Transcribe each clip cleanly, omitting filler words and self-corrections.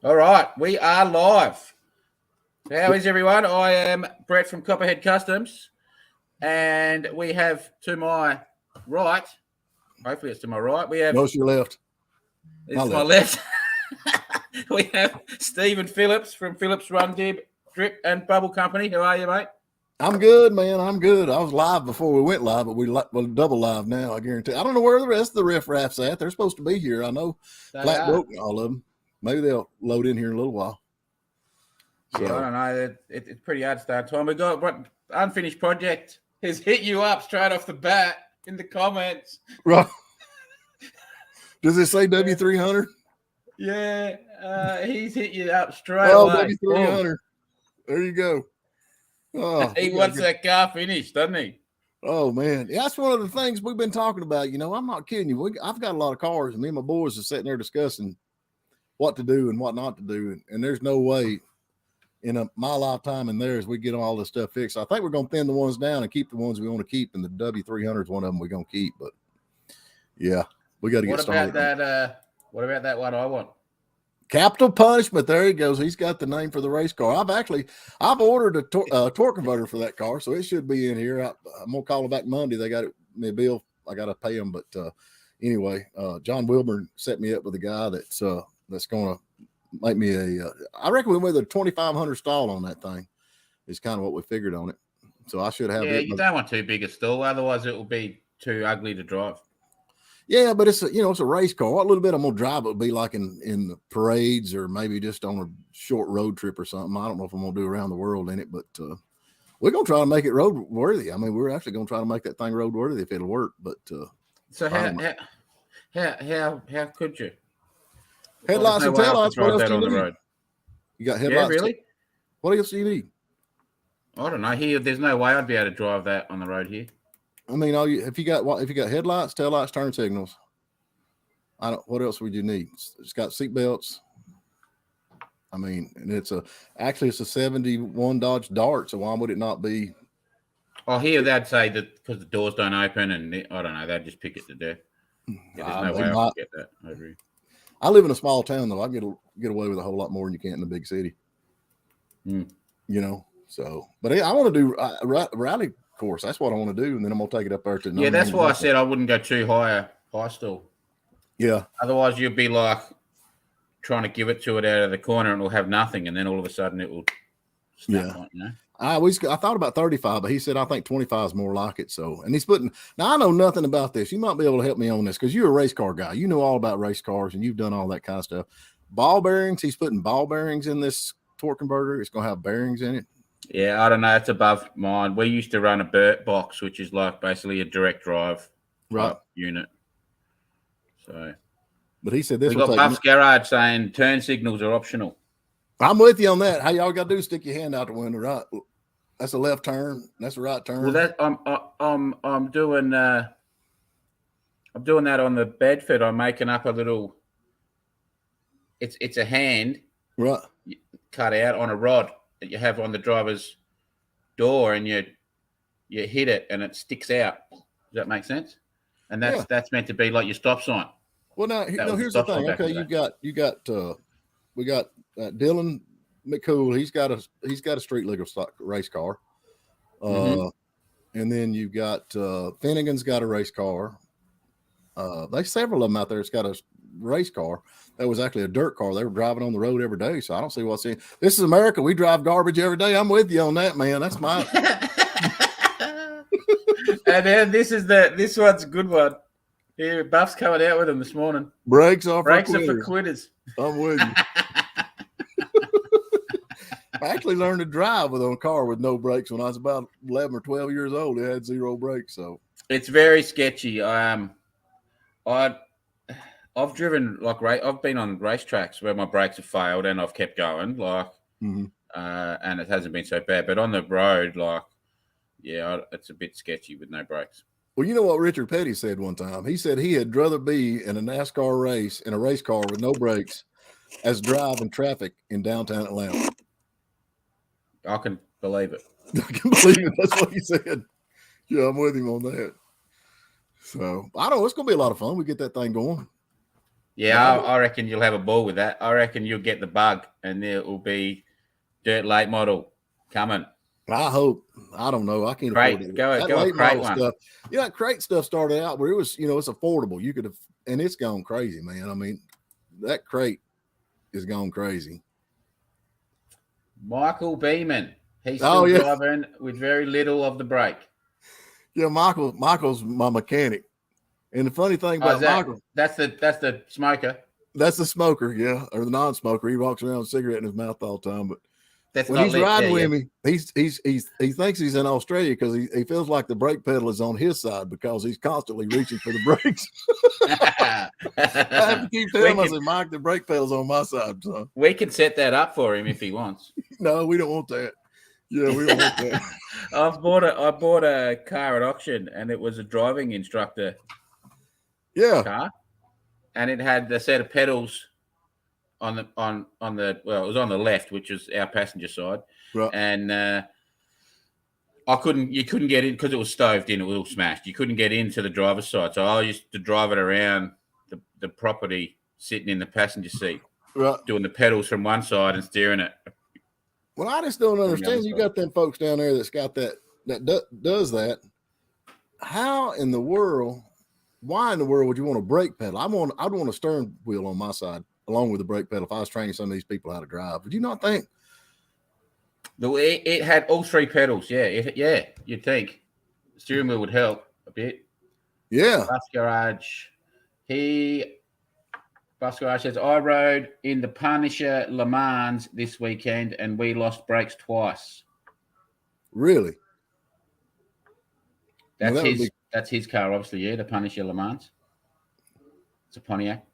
All right, we are live. How is everyone? I am Brett from Copperhead Customs, and we have to my right, hopefully it's to my right, we have, No, it's your left. it's to my left, we have Stephen Phillips from Phillips Run Dib, Drip and Bubble Company. How are you, mate? I'm good, man. I'm good. I was live before we went live, but we're double live now, I guarantee. I don't know where the rest of the riff-raffs at. They're supposed to be here. I know Flat Broke and all of them. Maybe they'll load in here in a little while. So. Yeah, I don't know. It's pretty hard to start time. We got what unfinished project has hit you up straight off the bat in the comments. Right. Does it say W300? Yeah, he's hit you up straight away. W300. There you go. Oh, he wants that car finished, doesn't he? Oh, man. Yeah, that's one of the things we've been talking about. You know, I'm not kidding you. I've got a lot of cars, and me and my boys are sitting there discussing what to do and what not to do. And there's no way in my lifetime and theirs we get all this stuff fixed. I think we're going to thin the ones down and keep the ones we want to keep. And the W300 is one of them we're going to keep. But, yeah, we got to get started. What about that one I want? Capital Punishment. There he goes. He's got the name for the race car. I've ordered a torque converter for that car, so it should be in here. I'm gonna call them back Monday. They got me a bill. I got to pay them, but anyway, John Wilburn set me up with a guy that's gonna make me I reckon we went with a 2,500 stall on that thing. Is kind of what we figured on it. So I should have. Yeah, you don't want too big a stall, otherwise it will be too ugly to drive. Yeah, but it's a race car. What little bit I'm gonna drive it would be like in the parades or maybe just on a short road trip or something. I don't know if I'm gonna do around the world in it, but we're gonna try to make it road worthy. I mean, we're actually gonna try to make that thing road worthy if it'll work. But so how could you? Headlights and taillights. What else do you need? You got headlights? Yeah, really? What else do you need? I don't know. Here, there's no way I'd be able to drive that on the road here. I mean, if you got headlights, taillights, turn signals, what else would you need? It's got seat belts. I mean, and it's a 71 Dodge Dart, so why would it not be? Oh, here they'd say that because the doors don't open, and I don't know, they'd just pick it to death. Yeah, there's no way I could get that over here. I live in a small town, though. I can get away with a whole lot more than you can in the big city. You know, so but I want to do rally course. That's what I want to do, and then I'm gonna take it up there to. Yeah, that's why I said I wouldn't go too high stall. Yeah. Otherwise, you'd be like trying to give it to it out of the corner, and it'll have nothing, and then all of a sudden it will. Snap on, you know? I thought about 35, but he said I think 25 is more like it. So, and he's putting. Now I know nothing about this. You might be able to help me on this because you're a race car guy. You know all about race cars, and you've done all that kind of stuff. Ball bearings. He's putting ball bearings in this torque converter. It's gonna have bearings in it. Yeah, I don't know. It's above mine. We used to run a Burt box, which is like basically a direct drive unit. So, but he said this. We got Buff's Garage saying turn signals are optional. I'm with you on that. How y'all got to do is stick your hand out the window, right? That's a left turn. That's a right turn. Well, I'm doing that on the Bedford. I'm making up a little. It's a hand right cut out on a rod that you have on the driver's door, and you hit it and it sticks out. Does that make sense? And that's meant to be like your stop sign. Well, now here's the thing. Okay, we got Dylan McCool. He's got a street legal stock race car. And then you've got Finnegan's got a race car. There's several of them out there. It's got a race car that was actually a dirt car. They were driving on the road every day, so I don't see what's in. This is America. We drive garbage every day. I'm with you on that, man. That's my. And then this one's a good one. Here, Buff's coming out with them this morning. Brakes are for quitters. I'm with you. I actually learned to drive with a car with no brakes when I was about 11 or 12 years old. It had zero brakes, so it's very sketchy. I've driven I've been on racetracks where my brakes have failed and I've kept going, and it hasn't been so bad. But on the road, it's a bit sketchy with no brakes. Well, you know what Richard Petty said one time? He said he had rather be in a NASCAR race in a race car with no brakes as drive in traffic in downtown Atlanta. I can believe it. I can believe it. That's what he said. Yeah, I'm with him on that. So I don't know. It's going to be a lot of fun. We get that thing going. Yeah, I reckon you'll have a ball with that. I reckon you'll get the bug, and there will be dirt late model coming. I hope. I don't know. I can't afford it. Go late crate model one. stuff. Yeah, crate stuff started out where it was, it's affordable. You could have, and it's gone crazy, man. I mean, that crate is gone crazy. Michael Beeman. He's still driving with very little of the brake. Yeah, Michael's my mechanic. And the funny thing about Michael, that's the smoker. That's the smoker, yeah, or the non-smoker. He walks around with a cigarette in his mouth all the time. But when he's riding with me, he thinks he's in Australia because he feels like the brake pedal is on his side because he's constantly reaching for the brakes. I have to keep telling him, I said, Mike, the brake pedal's on my side, son. We can set that up for him if he wants. No, we don't want that. Yeah, we don't want that. I bought a car at auction, and it was a driving instructor car, and it had the set of pedals on the it was on the left, which was our passenger side, right. And you couldn't get in because it was stoved in, it was all smashed. You couldn't get into the driver's side, so I used to drive it around the property, sitting in the passenger seat, right, doing the pedals from one side and steering it. Well, I just don't understand. You got them folks down there that's got that does that. How in the world? Why in the world would you want a brake pedal? I'd want a steering wheel on my side along with the brake pedal if I was training some of these people how to drive. Would you not think? It had all three pedals. Yeah, you'd think the steering wheel would help a bit. Yeah. Bus Garage says, I rode in the Punisher Le Mans this weekend and we lost brakes twice. Really? That's his car, obviously, yeah, the Punisher Le Mans. It's a Pontiac.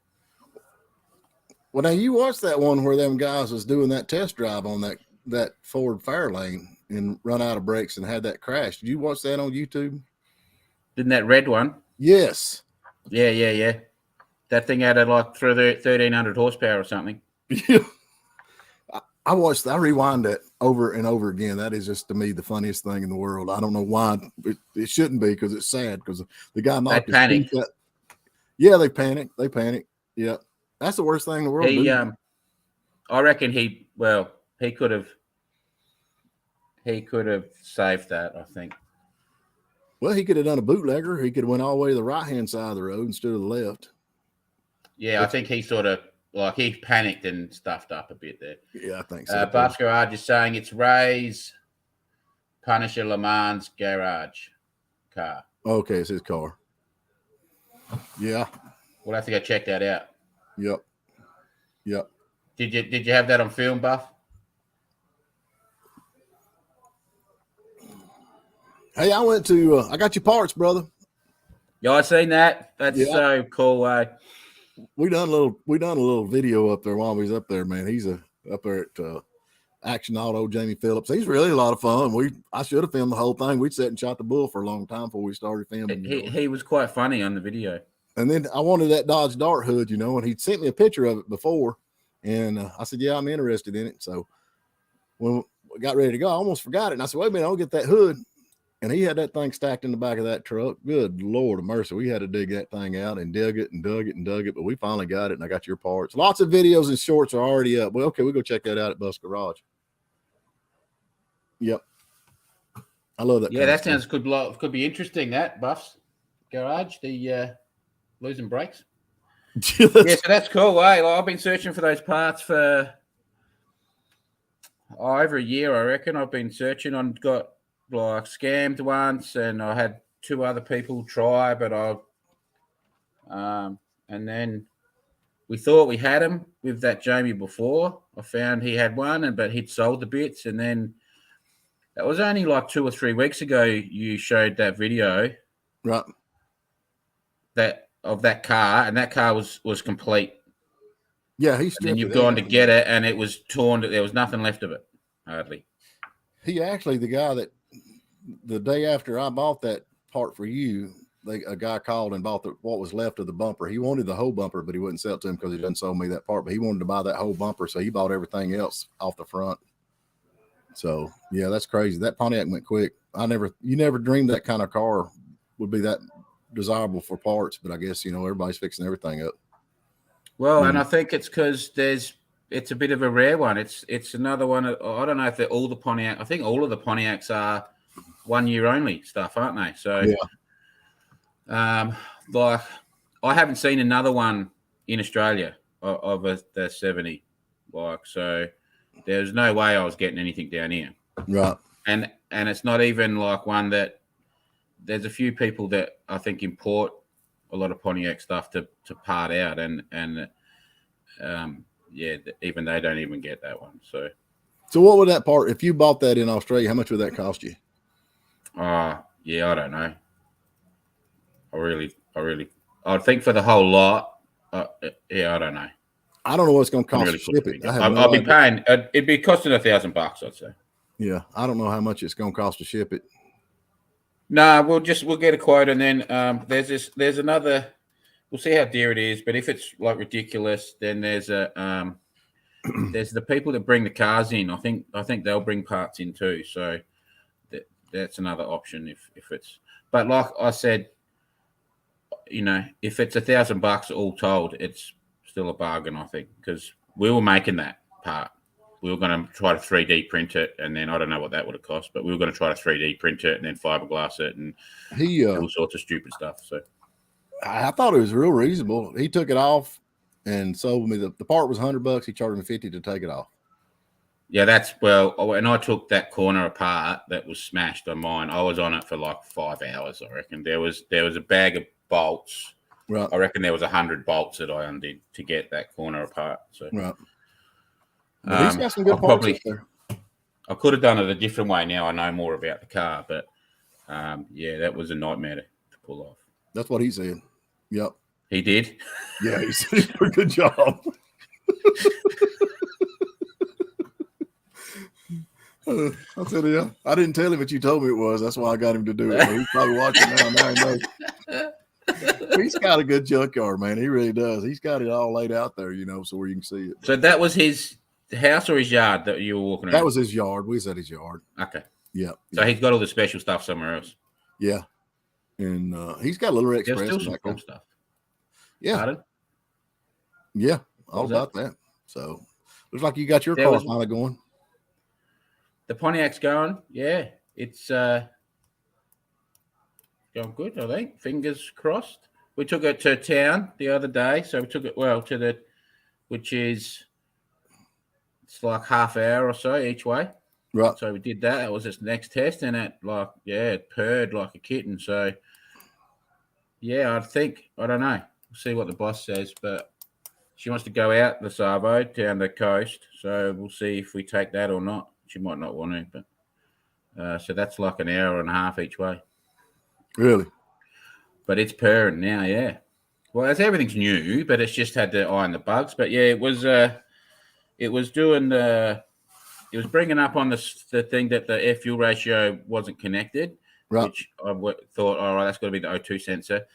Well, now you watched that one where them guys was doing that test drive on that Ford Fairlane and run out of brakes and had that crash. Did you watch that on YouTube? Didn't that red one? Yes. Yeah. That thing had like 1,300 horsepower or something. Yeah. I rewind that over and over again. That is just, to me, the funniest thing in the world. I don't know why it shouldn't be, because it's sad, because the guy knocked his teeth out. Yeah, they panic. Yeah. That's the worst thing in the world. I reckon he could have saved that, I think. Well, he could have done a bootlegger. He could have went all the way to the right-hand side of the road instead of the left. Yeah, I think he sort of, he panicked and stuffed up a bit there. Yeah, I think so. Bus Garage is saying it's Ray's Punisher Le Mans garage car. Okay, it's his car. Yeah. We'll have to go check that out. Yep. Did you have that on film, Buff? Hey, I went to I got your parts, brother. Yeah, I seen that. That's so cool. We done a little video up there while we was up there, man. He's up there at Action Auto, Jamie Phillips. He's really a lot of fun. I should have filmed the whole thing. We'd sat and shot the bull for a long time before we started filming. He was quite funny on the video. And then I wanted that Dodge Dart hood, and he'd sent me a picture of it before. And I said, yeah, I'm interested in it. So when we got ready to go, I almost forgot it. And I said, wait a minute, I'll get that hood. And he had that thing stacked in the back of that truck. Good Lord of mercy. We had to dig that thing out and dug it. But we finally got it, and I got your parts. Lots of videos and shorts are already up. Well, okay, we'll go check that out at Bus Garage. Yep. I love that. Yeah, that sounds could be interesting, that, Buff's Garage, the losing brakes. So that's cool. I've been searching for those parts for over a year, I reckon. I've been searching. Got scammed once, and I had two other people try, but and then we thought we had him with that Jamie before. I found he had one, but he'd sold the bits, and then it was only like 2 or 3 weeks ago you showed that video, right? Of that car, and that car was complete. Yeah, then you've gone to get it, and it was torn. There was nothing left of it, hardly. He actually, the guy that the day after I bought that part for you, a guy called and bought what was left of the bumper. He wanted the whole bumper, but he wouldn't sell it to him because he didn't sell me that part. But he wanted to buy that whole bumper, so he bought everything else off the front. So yeah, that's crazy. That Pontiac went quick. You never dreamed that kind of car would be that desirable for parts, but I guess everybody's fixing everything up. Well, and I think it's because it's a bit of a rare one. It's another one. I don't know if they're all the Pontiac. I think all of the Pontiacs are 1 year only stuff, aren't they? So, like I haven't seen another one in Australia of the 70. Like, so there's no way I was getting anything down here. Right. And it's not even like one that there's a few people that I think import a lot of Pontiac stuff to part out, and even they don't even get that one. So what would that part, if you bought that in Australia, how much would that cost you? I don't know. I think for the whole lot, I don't know. I don't know what it's going to cost to ship it. I'll be paying. It'd be costing $1,000, I'd say. Yeah, I don't know how much it's going to cost to ship it. No, we'll get a quote, and then there's another. We'll see how dear it is, but if it's like ridiculous, then there's there's the people that bring the cars in. I think they'll bring parts in too. So that's another option if it's. But like I said, if it's $1,000 all told, it's still a bargain, I think, because we were making that part. We were going to try to 3D print it, and then I don't know what that would have cost, but we were going to try to 3D print it and then fiberglass it and all sorts of stupid stuff. So I thought it was real reasonable. He took it off and sold me the part was $100. He charged me $50 to take it off. Yeah, and I took that corner apart that was smashed on mine. I was on it for like 5 hours, I reckon. There was a bag of bolts. Right. I reckon there was 100 bolts that I undid to get that corner apart. So right. He's got some good parts up there. I could have done it a different way. Now I know more about the car, but that was a nightmare to pull off. That's what he said. Yep. He did? Yeah, he said he did a good job. I said, yeah. I didn't tell him, but you told me it was. That's why I got him to do it. So he's probably watching now. Now he knows. He's got a good junkyard, man. He really does. He's got it all laid out there, so where you can see it. So that was his house or his yard that you were walking around? That was his yard. We said his yard. Okay. Yeah. So he's got all the special stuff somewhere else. Yeah. And he's got a little express. There's still some cool stuff. Yeah. Pardon? Yeah. All about that. So looks like you got your car finally going. The Pontiac's going. Yeah. It's going good, I think. Fingers crossed. We took it to town the other day. So we took it, which is, it's like half hour or so each way. Right. So we did that. That was its next test, and it purred like a kitten. So, I don't know. We'll see what the boss says, but she wants to go out the Savo down the coast. So we'll see if we take that or not. She might not want to, but so that's like an hour and a half each way. Really? But it's purring now, yeah. Well, everything's new, but it's just had to iron the bugs. But yeah, it was doing it was bringing up on the thing that the air fuel ratio wasn't connected, right. Which I thought, all right, that's got to be the O2 sensor.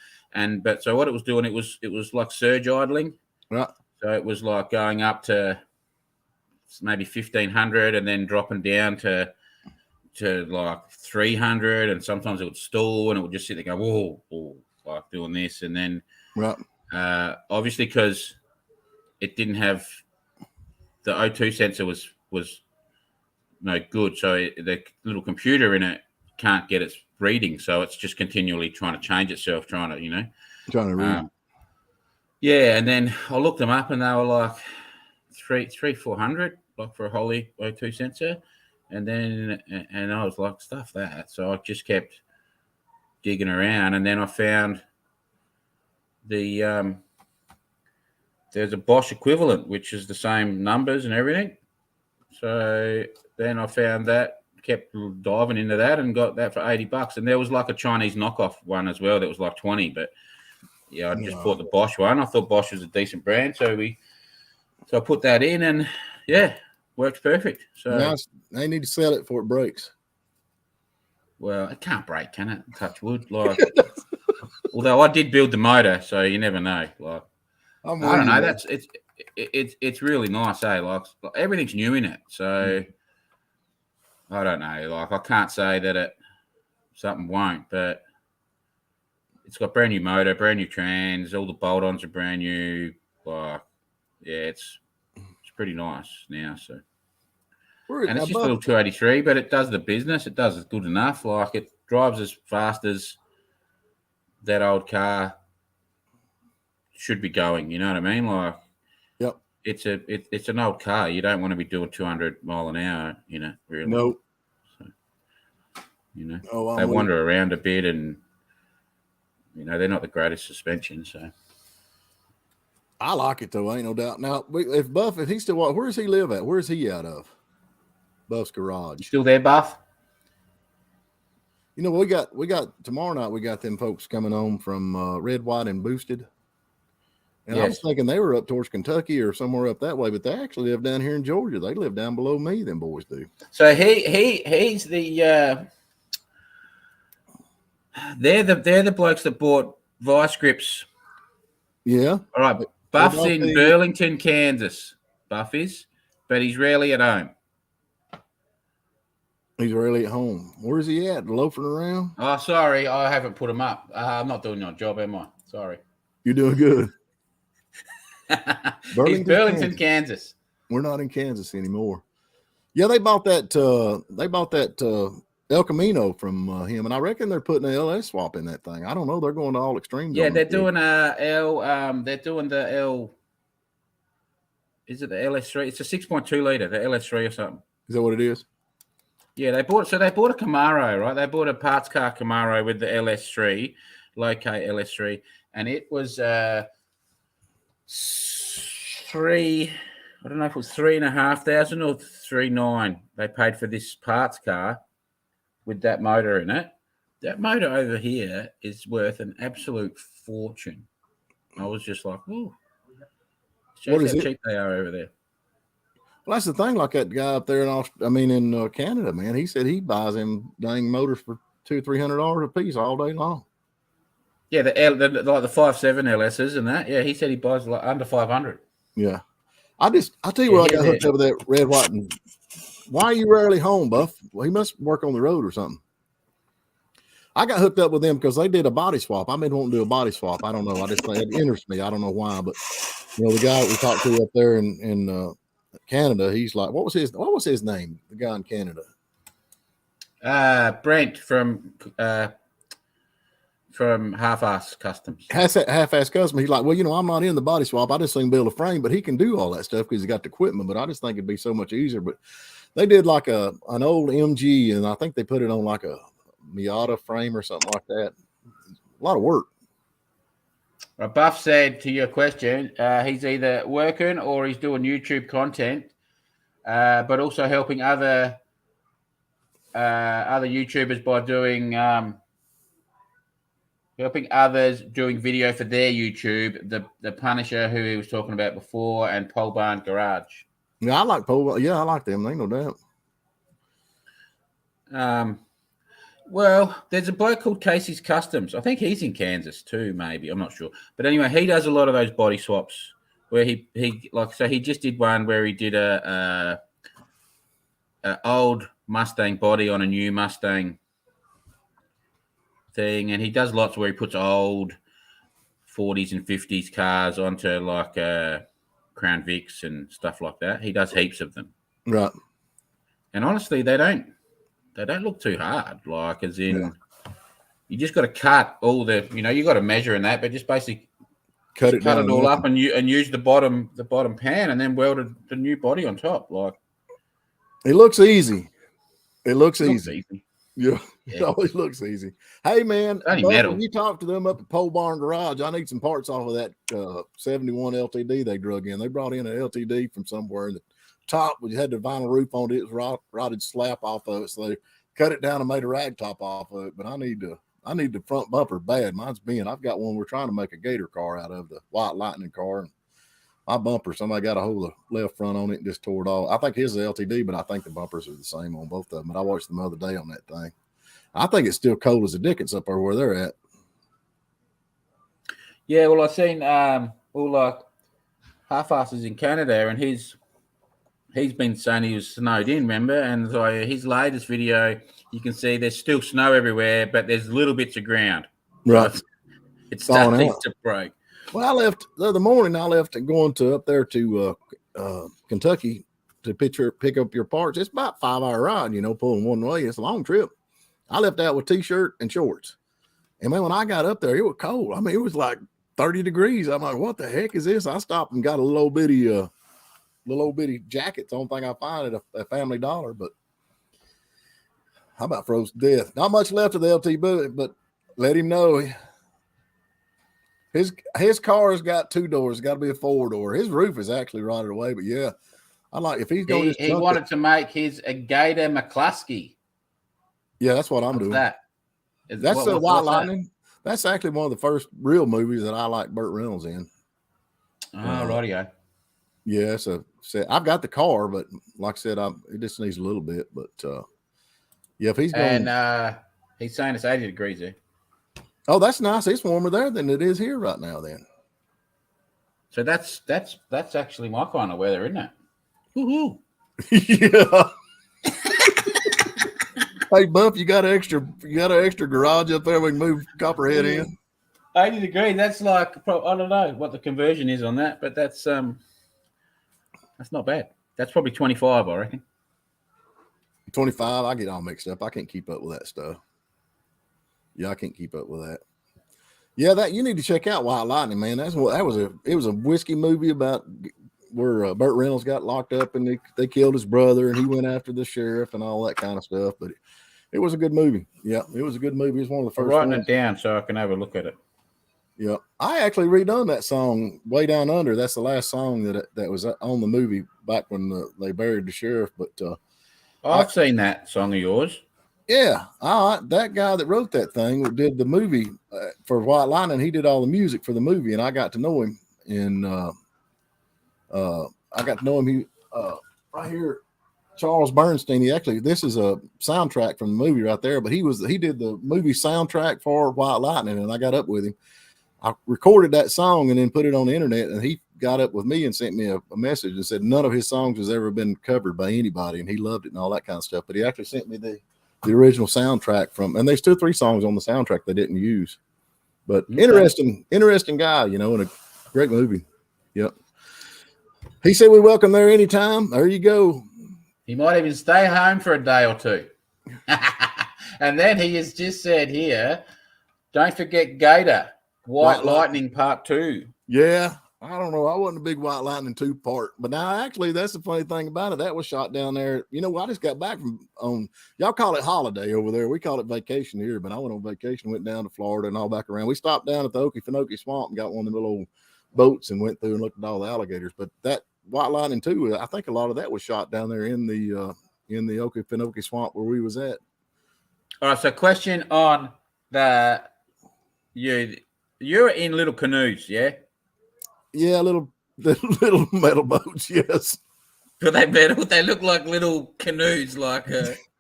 So what it was doing, it was like surge idling. Right. So it was like going up to maybe 1,500 and then dropping down to like 300, and sometimes it would stall and it would just sit there go, whoa, like doing this, and then right. Obviously because it didn't have the O2 sensor was no good, so the little computer in it can't get its reading, so it's just continually trying to change itself, trying to read. And then I looked them up and they were like 400 like for a Holy O2 sensor, and I was like, stuff that. So I just kept digging around, and then I found there's a Bosch equivalent, which is the same numbers and everything. So then I found that, kept diving into that, and got that for $80. And there was like a Chinese knockoff one as well that was like 20, but I just bought the Bosch one. I thought Bosch was a decent brand, so I put that in, and works perfect. So now they need to sell it before it breaks. Well, it can't break, can it? Touch wood. Like, although I did build the motor, so you never know. Like, I don't know. It's really nice, eh? Like everything's new in it, so I don't know. Like I can't say that something won't, but it's got brand new motor, brand new trans. All the bolt-ons are brand new. Like it's pretty nice now. So, Where, and it's just a little 283, but it does the business. It does good enough. Like it drives as fast as that old car should be going. You know what I mean? Like, yep. It's an old car. You don't want to be doing 200 mile an hour. You know, really. No. So, you know, they wander around a bit, and you know they're not the greatest suspension. So. I like it though, ain't no doubt. Now, if he's still, where does he live at? Where is he out of? Buff's garage. You still there, Buff? You know, we got tomorrow night. We got them folks coming home from Red, White, and Boosted, and I was thinking they were up towards Kentucky or somewhere up that way, but they actually live down here in Georgia. They live down below me. Them boys do. So he's the they're the blokes that bought Vice Grips. Yeah. All right. Buff's in Burlington, Kansas. Buff is, but he's rarely at home. He's rarely at home. Where's he at? Loafing around? Oh, sorry. I haven't put him up. I'm not doing your job, am I? Sorry. You're doing good. He's Burlington, Kansas. We're not in Kansas anymore. Yeah, they bought that El Camino from him, and I reckon they're putting an LS swap in that thing. I don't know. They're going to all extremes. Yeah, they're doing they're doing the L. Is it the LS3? It's a 6.2 liter, the LS3 or something. Is that what it is? Yeah, they bought a Camaro, right? They bought a parts car Camaro with the LS3, low-K LS3, and it was three. I don't know if it was 3,500 or 3,900. They paid for this parts car with that motor in it. That motor over here is worth an absolute fortune. I was just like, "Ooh." Shows how cheap they are over there. Well, that's the thing. Like that guy up there in Canada, man. He said he buys them dang motors for $200-300 a piece all day long. Yeah, the 5.7 LSs and that. Yeah, he said he buys like under 500. Yeah, I tell you what, I got hooked up with that Red, White, and why are you rarely home, Buff? Well, he must work on the road or something. I got hooked up with them because they did a body swap. I've been wanting to do a body swap. I don't know. I just think it interests me. I don't know why, but you know, the guy we talked to up there in Canada, he's like, what was his name? The guy in Canada. Brent from Half-Ass Customs. Half-Ass Customs. He's like, well, you know, I'm not in the body swap. I just think build a frame, but he can do all that stuff because he's got the equipment. But I just think it'd be so much easier. But they did like an old MG, and I think they put it on like a Miata frame or something like that. A lot of work. Well, Buff said to your question, he's either working or he's doing YouTube content, but also helping other YouTubers by doing helping others doing video for their YouTube. The Punisher, who he was talking about before, and Pole Barn Garage. Yeah, I like Pole. Yeah, I like them. Ain't no doubt. Well, there's a bloke called Casey's Customs. I think he's in Kansas too, maybe. I'm not sure. But anyway, he does a lot of those body swaps where he just did one where he did a old Mustang body on a new Mustang thing, and he does lots where he puts old 40s and 50s cars onto like Crown Vics and stuff like that. He does heaps of them. Right. And honestly, they don't look too hard. Like, as in, you just got to cut all the, you know, you got to measure in that, but just basically cut it all up and use the bottom pan and then weld the new body on top. Like, it looks easy. It looks easy. Yeah, it always looks easy. Hey, man, when you talk to them up at Pole Barn Garage, I need some parts off of that 71 LTD they drug in. They brought in an LTD from somewhere, and the top, we had the vinyl roof on it. It was rotted slap off of it, so they cut it down and made a rag top off of it. But I need the front bumper bad. Mine's bent. I've got one we're trying to make a Gator car out of, the White Lightning car. And my bumper, somebody got a hold of the left front on it and just tore it off. I think his is LTD, but I think the bumpers are the same on both of them. But I watched them the other day on that thing. I think it's still cold as a dickens up there where they're at. Yeah, well, I've seen like Half-Asses in Canada, and he's been saying he was snowed in, remember? And so his latest video, you can see there's still snow everywhere, but there's little bits of ground. Right. It's starting to break. Well, I left the other morning. I left going to up there to Kentucky to pick up your parts. It's about a 5-hour ride, pulling one way. It's a long trip. I left out with t-shirt and shorts. And man, when I got up there, it was cold. I mean, it was like 30 degrees. I'm like, what the heck is this? I stopped and got a little bitty jacket. The only thing I find at a Family Dollar, but how about froze to death? Not much left of the LT but let him know his car has got 2 doors. It's got to be a 4-door. His roof is actually rotted away, but yeah, I like if he's going. He wanted to make his a Gator McCluskey. Yeah, that's what I'm doing. That's the White Lightning. That's actually one of the first real movies that I like Burt Reynolds in. Oh, rightio. Yeah, so I've got the car, but like I said, it just needs a little bit. But yeah, if he's going, and he's saying it's 80 degrees there. Oh, that's nice. It's warmer there than it is here right now. Then, so that's actually my kind of weather, isn't it? Woo-hoo. Yeah. Hey, Buff, you got an extra garage up there we can move Copperhead in? 80 degrees. That's like, I don't know what the conversion is on that, but that's not bad. That's probably 25, I reckon. 25. I get all mixed up. I can't keep up with that stuff. Yeah, I can't keep up with that. Yeah, that you need to check out White Lightning, man. It was a whiskey movie about where Burt Reynolds got locked up and they killed his brother and he went after the sheriff and all that kind of stuff. But it was a good movie. Yeah, it was a good movie. It's one of the first. I'm writing it down so I can have a look at it. Yeah, I actually redone that song Way Down Under. That's the last song that was on the movie back when they buried the sheriff. But I've seen that song of yours. Yeah, that guy that wrote that thing did the movie for White Lightning. He did all the music for the movie, and I got to know him. And I got to know him. He right here, Charles Bernstein. This is a soundtrack from the movie right there. But he did the movie soundtrack for White Lightning, and I got up with him. I recorded that song and then put it on the internet, and he got up with me and sent me a message and said none of his songs has ever been covered by anybody, and he loved it and all that kind of stuff. But he actually sent me the original soundtrack and there's 2 or 3 songs on the soundtrack they didn't use. But interesting guy, and a great movie. Yep. He said we welcome there anytime. There you go. He might even stay home for a day or 2. And then he has just said here, don't forget Gator. White Lightning Part 2. Yeah, I don't know. I wasn't a big White Lightning 2 part, but now actually that's the funny thing about it. That was shot down there. I just got back from y'all call it holiday over there. We call it vacation here, but I went on vacation, went down to Florida and all back around. We stopped down at the Okefenokee Swamp and got one of the little old boats and went through and looked at all the alligators. But that White Lightning 2, I think a lot of that was shot down there in the Okefenokee Swamp where we was at. All right. So question on you're in little canoes, yeah? Yeah, little metal boats, yes. But they metal? They look like little canoes, like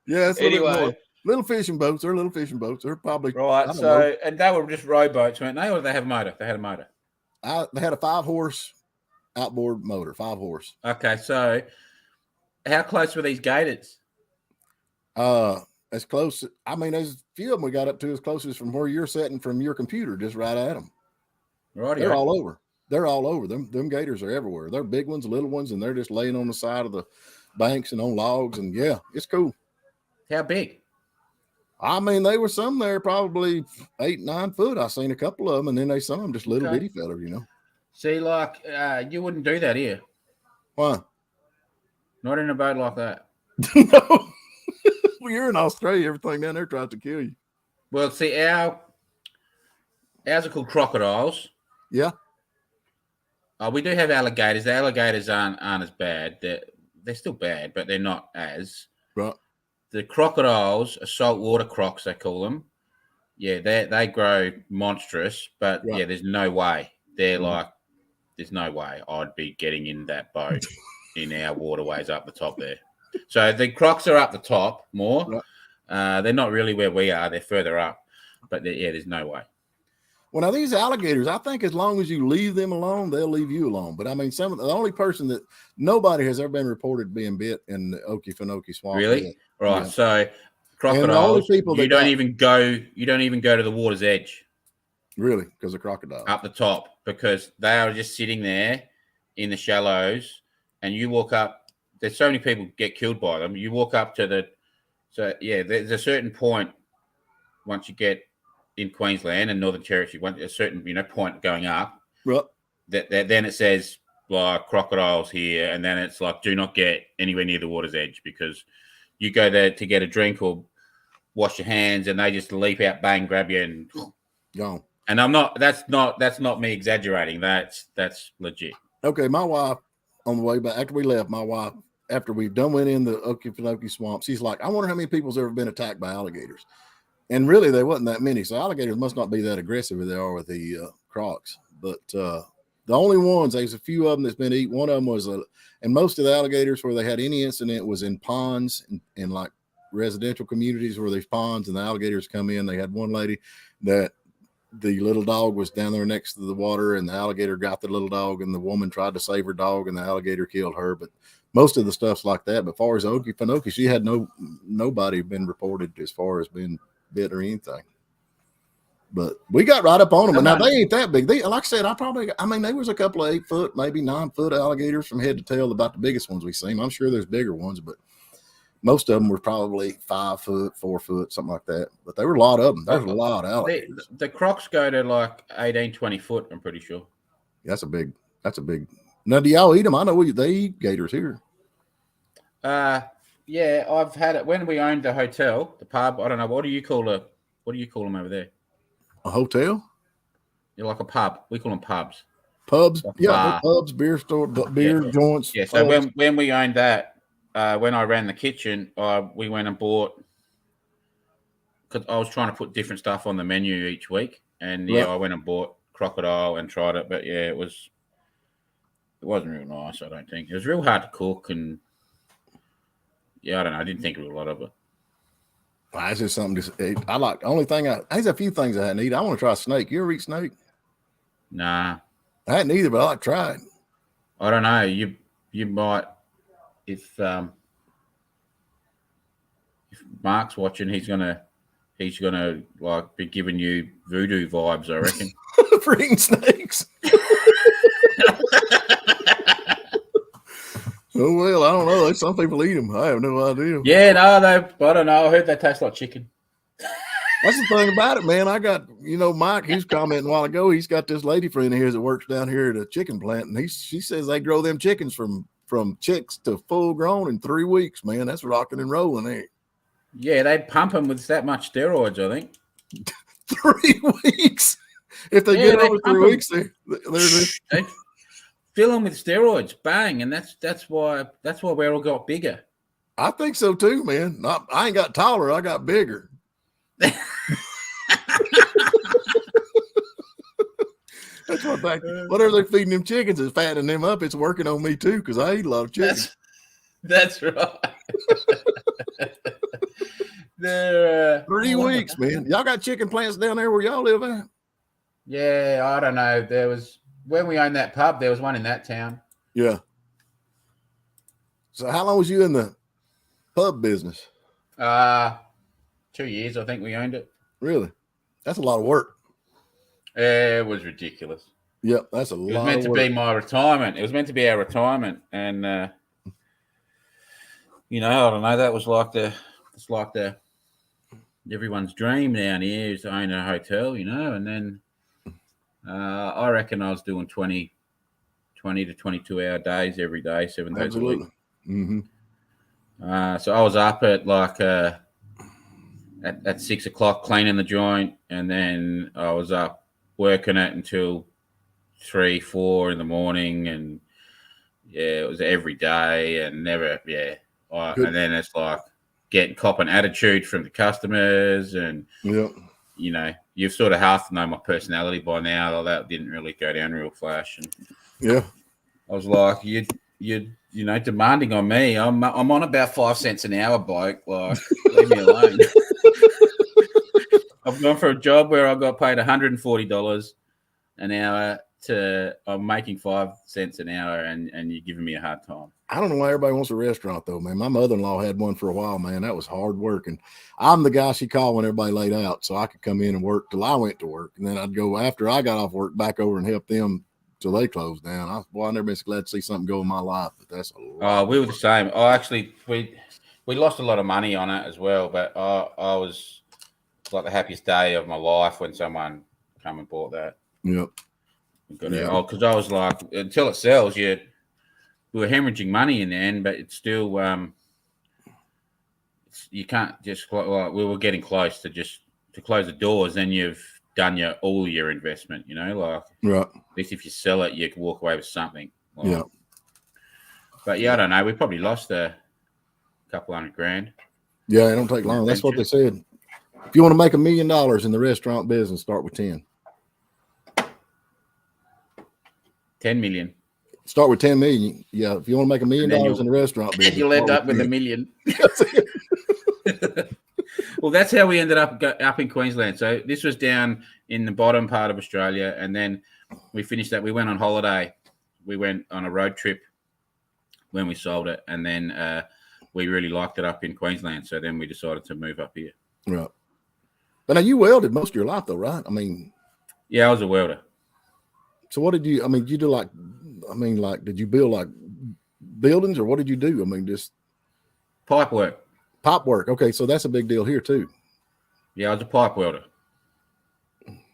yes. Anyway, little fishing boats. They're little fishing boats. They're probably right. So, and they were just rowboats, weren't they? Or did they have a motor? They had a motor. They had a 5-horse outboard motor, 5-horse. Okay, so how close were these gators? As close. I mean, there's a few of them we got up to as close as from where you're sitting from your computer, just right at them. Right. They're all over. They're all over. Them gators are everywhere. They're big ones, little ones, and they're just laying on the side of the banks and on logs. And yeah, it's cool. How big? I mean, they were some there probably 8-9 foot. I seen a couple of them, and then they some just little bitty fellas, See, like you wouldn't do that here. Why? Not in a boat like that. No. Well, you're in Australia. Everything down there tries to kill you. Well, see, ours are called crocodiles. Yeah. We do have alligators. The alligators aren't as bad. They're still bad, but they're not as. Right. The crocodiles are saltwater crocs, they call them. Yeah, they grow monstrous, but yeah, there's no way. They're like, there's no way I'd be getting in that boat in our waterways up the top there. So the crocs are up the top more. Right. They're not really where we are. They're further up. But there's no way. Well, now these alligators, I think as long as you leave them alone, they'll leave you alone. But I mean, the only person that nobody has ever been reported being bit in the Okefenokee Swamp. Really? Yet. Right. Yeah. So crocodiles, you don't even go to the water's edge. Really? Because of crocodiles? Up the top, because they are just sitting there in the shallows, and you walk up. There's so many people get killed by them. You walk up to there's a certain point once you get in Queensland and Northern Territory, a certain point going up. Right. That then it says like crocodiles here, and then it's like do not get anywhere near the water's edge, because you go there to get a drink or wash your hands, and they just leap out, bang, grab you, and gone. And that's not me exaggerating. That's legit. Okay, my wife on the way back after we left, after we went in the Okefenokee swamp, she's like, I wonder how many people's ever been attacked by alligators. And really, there wasn't that many. So alligators must not be that aggressive as they are with the crocs. But the only ones, there's a few of them that's been eaten. One of them was, and most of the alligators where they had any incident was in ponds in like residential communities where there's ponds and the alligators come in. They had one lady that the little dog was down there next to the water, and the alligator got the little dog, and the woman tried to save her dog, and the alligator killed her. But most of the stuff's like that. But as far as Okefenokee, she had nobody been reported as far as being bit or anything. But we got right up on them. And now they ain't that big. Like I said, there was a couple of 8 foot, maybe 9 foot alligators from head to tail, about the biggest ones we've seen. I'm sure there's bigger ones, but most of them were probably 5 foot, 4 foot, something like that. But there were a lot of them. There's a lot of alligators. The crocs go to like 18, 20 foot, I'm pretty sure. That's a big. Now, do y'all eat them? I know they eat gators here. Yeah, I've had it when we owned the hotel, the pub. I don't know. What do you call them over there? A hotel? You're like a pub. We call them pubs. Pubs? Yeah, pubs, beer store, beer joints. Yeah, so when we owned that, when I ran the kitchen, we went and bought, because I was trying to put different stuff on the menu each week, and I went and bought crocodile and tried it, but it wasn't real nice. I don't think it was real hard to cook, and I don't know. I didn't think of a lot of it. Well, it's just something to eat. I like. The only thing there's a few things I hadn't eaten. I want to try snake. You ever eat snake? Nah, I hadn't either, but I like to try it. I don't know. You might. If Mark's watching, he's gonna like be giving you voodoo vibes, I reckon. For eating snakes. Oh well, I don't know. Some people eat them. I have no idea. Yeah, no, I don't know. I heard they taste like chicken. That's the thing about it, man. I got, Mike, he was commenting a while ago. He's got this lady friend of his that works down here at a chicken plant, and she says they grow them chickens from chicks to full grown in 3 weeks, man. That's rocking and rolling, ain't it? Yeah, they pump them with that much steroids, I think. 3 weeks. If they get over 3 weeks, they fill them with steroids, bang, and that's why we all got bigger. I think so too, man. I ain't got taller, I got bigger. That's whatever they're feeding them chickens is fattening them up. It's working on me too, because I eat a lot of chicken. That's right. They're 3 weeks, man. Y'all got chicken plants down there where y'all live at? Yeah, I don't know. When we owned that pub, there was one in that town. Yeah. So how long was you in the pub business? 2 years, I think we owned it. Really? That's a lot of work. It was ridiculous. Yep, that's a lot of work. It was meant to be my retirement. It was meant to be our retirement. And, I don't know. That was like everyone's dream down here is to own a hotel, and then I reckon I was doing 20 to 22-hour days every day, 7 days a week. Mm-hmm. So I was up at like at 6 o'clock cleaning the joint, and then I was up working it until 3, 4 in the morning, and it was every day and never, and then it's like copping attitude from the customers, and you've sort of half know my personality by now. All that didn't really go down real flash, and I was like, you demanding on me. I'm on about 5 cents an hour, bloke. Like, leave me alone. I've gone for a job where I got paid $140 an hour I'm making 5 cents an hour and you're giving me a hard time. I don't know why everybody wants a restaurant though, man. My mother-in-law had one for a while, man. That was hard work. And I'm the guy she called when everybody laid out. So I could come in and work till I went to work. And then I'd go after I got off work back over and help them till they closed down. I've never been so glad to see something go in my life, but that's a lot. Oh, we were the same. Oh, actually, we lost a lot of money on it as well, but I was like the happiest day of my life when someone come and bought that. Yep. Because I was like, until it sells, we were hemorrhaging money in the end, but it's still you can't just like we were getting close to close the doors. Then you've done all your investment, like right. At least if you sell it, you can walk away with something. Like, yeah. But I don't know. We probably lost a couple $100,000. Yeah, it don't take long. That's what they said. If you want to make $1 million in the restaurant business, start with 10. 10 million. Start with 10 million. Yeah, if you want to make $1 million in the restaurant business, you'll end up with 1 million. Well, that's how we ended up in Queensland. So this was down in the bottom part of Australia, and then we finished that. We went on holiday. We went on a road trip when we sold it, and then we really liked it up in Queensland. So then we decided to move up here. Right. But now you welded most of your life, though, right? I mean, yeah, I was a welder. So what did you? I mean, you do did you build like buildings, or what did you do? I mean, just pipe work. Pipe work. Okay, so that's a big deal here too. Yeah, I was a pipe welder.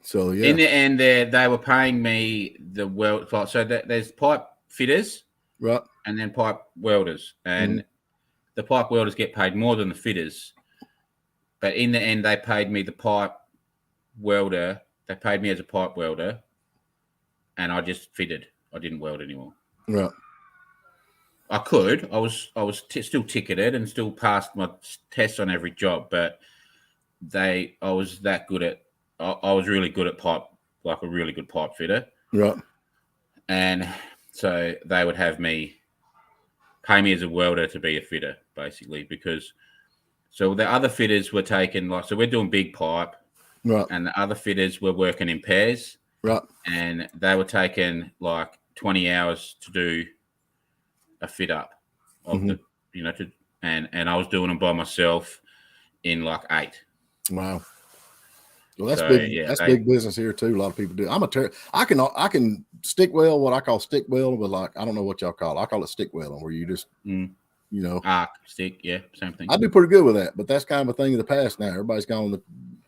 So yeah. In the end, they were paying me the weld. So there's pipe fitters, right, and then pipe welders, and the pipe welders get paid more than the fitters. But in the end, they paid me the pipe welder. They paid me as a pipe welder, and I just fitted. I didn't weld anymore. Right. I could. I was still ticketed and still passed my tests on every job, but I was that good at. I was really good at pipe, like a really good pipe fitter. Right. And so they would have me pay me as a welder to be a fitter, basically, because so the other fitters were taking so we're doing big pipe, right, and the other fitters were working in pairs, right, and they were taking like 20 hours to do a fit up of the, and I was doing them by myself in like 8. Wow. Well, that's big. Yeah, that's big business here too. A lot of people do. I can stick weld, what I call stick weld, but like I don't know what y'all call it. I call it stick welding, where you just arc stick. Yeah, same thing. I do pretty good with that, but that's kind of a thing of the past now. Everybody's gone the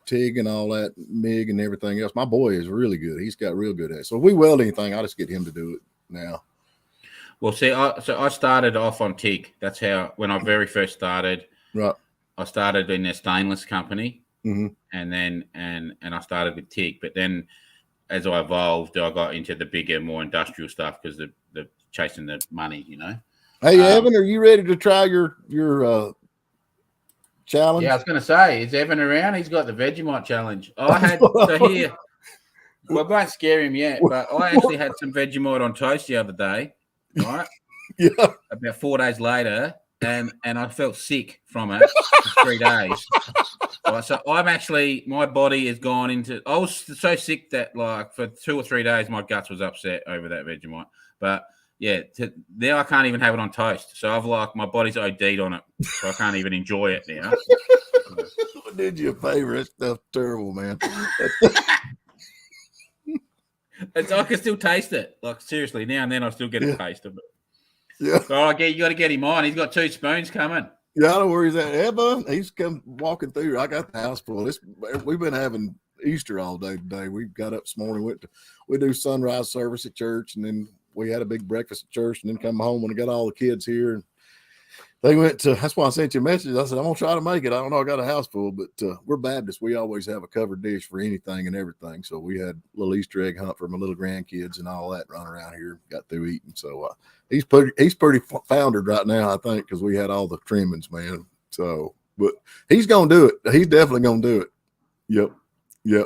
TIG and all that, MIG and everything else. My boy is really good. He's got real good at it. So if we weld anything, I just get him to do it now. Well, see, I started off on TIG. That's how when I very first started. Right. I started in a stainless company. Mm-hmm. And then and I started with TIG, but then as I evolved, I got into the bigger, more industrial stuff because the chasing the money, Hey, Evan, are you ready to try your challenge? Yeah, I was going to say, is Evan around? He's got the Vegemite challenge. I had so here. Well, I won't scare him yet, but I actually had some Vegemite on toast the other day, right? Yeah. About 4 days later, and I felt sick from it for 3 days. Right, so my body has gone into. I was so sick that like for 2 or 3 days, my guts was upset over that Vegemite. But yeah, now I can't even have it on toast. So my body's OD'd on it, so I can't even enjoy it now. What did you favor? That stuff terrible, man. I can still taste it. Like seriously, now and then I still get a taste of it. Yeah. So you got to get him on. He's got 2 spoons coming. Yeah, I don't know where he's at. Evan, he's come walking through. I got the house full. We've been having Easter all day today. We got up this morning, we do sunrise service at church, and then we had a big breakfast at church, and then come home and got all the kids here. And they went to. That's why I sent you a message. I said I'm gonna try to make it. I don't know. I got a house full, but we're Baptists. We always have a covered dish for anything and everything. So we had a little Easter egg hunt for my little grandkids and all that running around here. Got through eating. So he's pretty foundered right now, I think, because we had all the trimmings, man. So, but he's gonna do it. He's definitely gonna do it. Yep.